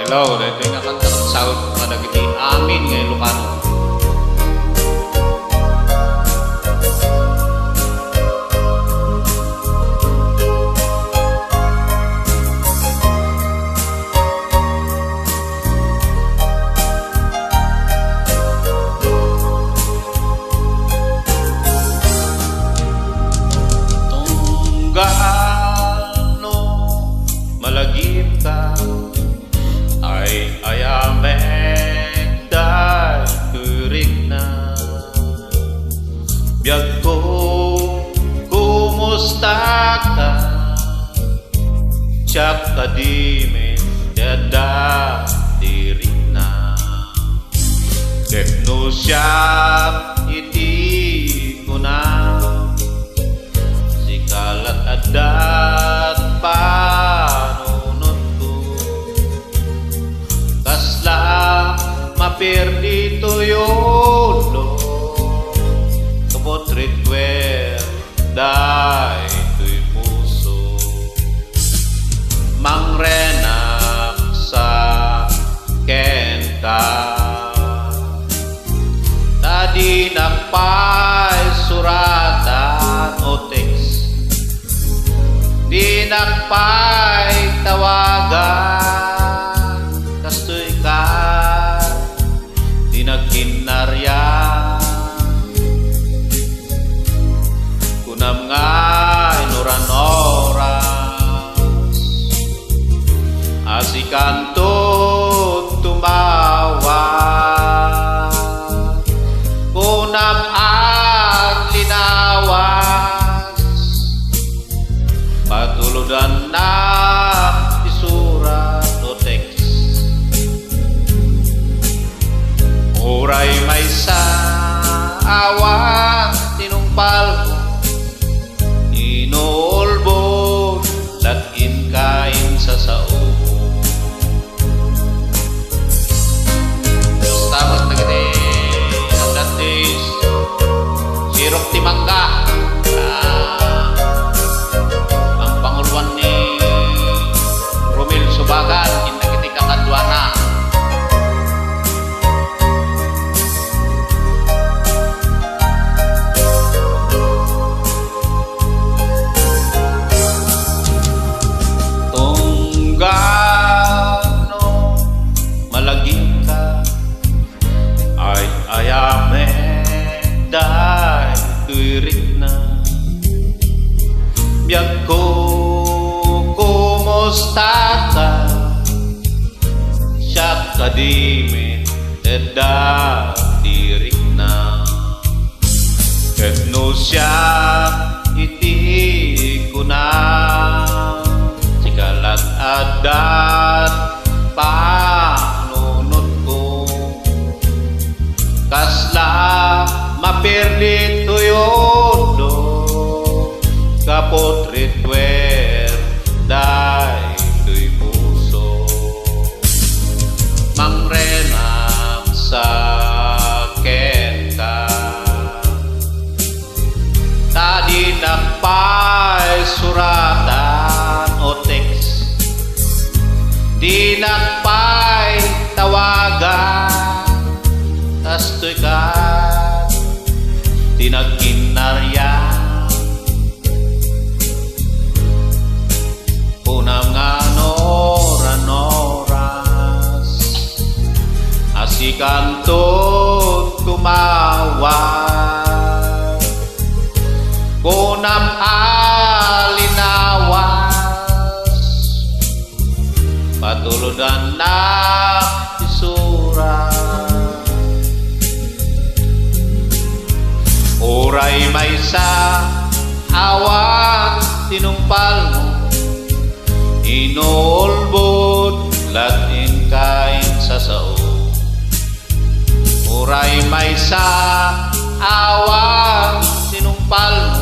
Hello, dito yung nakanta ng sound mga dagiti amin ngay Lucano. Gaano malagip ka ay ayamek dahil turik na biyag ko kumusta ka tiyak ka di men dada dirik na kepno siya iti ko na kalat adat panunod ko kasla maperdi tuyolo kapotrit wer dai tuy puso mangrenak sa kenta tadi nakpay suratan o text di nakpay tawagan kastoy ka di nagkinarya kunam nga inuran-oras asikanto tumawa kunam ang linawas patuludan na isurat o text oray may sa awang tinumpal inolbo latin kain sa sao tapos nagati ang datis sirok timangga bagan kita ketika kaduana tunggano malagim ka ay ayame dai tuirik na biag ko kumusta ka siyak ka di men dada dirik na ketno siyak iti ko na sikalat adat panunod ko kasla maperdi tuyolo kapotrit wer dai tuy puso mangrenang sa kenta tadi nakpay suratan o text di nakpay tawagan kastoy ka di nagkinarya punam nga noran-oras asikanto tumawag punam alinawas patuludan na isurat oray may sa awan tinumpal mo inolbot latin kain sa sao oray may sa awang sinumpal